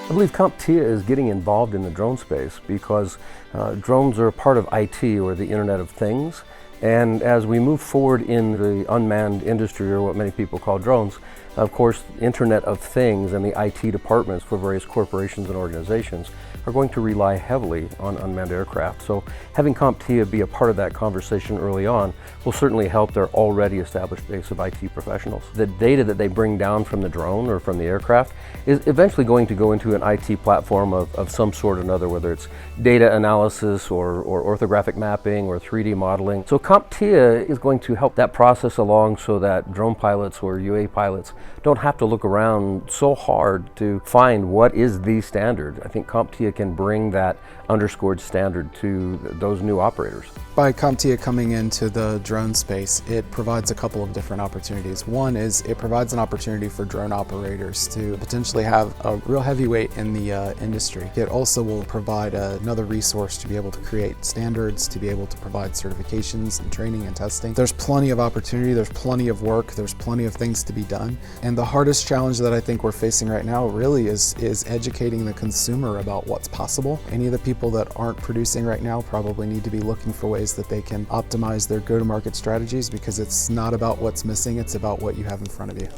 I believe CompTIA is getting involved in the drone space because drones are a part of IT, or the Internet of Things. And as we move forward in the unmanned industry, or what many people call drones, of course, Internet of Things and the IT departments for various corporations and organizations are going to rely heavily on unmanned aircraft. So having CompTIA be a part of that conversation early on will certainly help their already established base of IT professionals. The data that they bring down from the drone or from the aircraft is eventually going to go into an IT platform of some sort or another, whether it's data analysis or orthographic mapping or 3D modeling. So CompTIA is going to help that process along so that drone pilots or UA pilots don't have to look around so hard to find what is the standard. I think CompTIA can bring that underscored standard to those new operators. By CompTIA coming into the drone space, it provides a couple of different opportunities. One is it provides an opportunity for drone operators to potentially have a real heavyweight in the industry. It also will provide another resource to be able to create standards, to be able to provide certifications and training and testing. There's plenty of opportunity, there's plenty of work, there's plenty of things to be done. And the hardest challenge that I think we're facing right now really is educating the consumer about what's possible. Any of the people that aren't producing right now probably need to be looking for ways that they can optimize their go-to-market strategies, because it's not about what's missing, it's about what you have in front of you.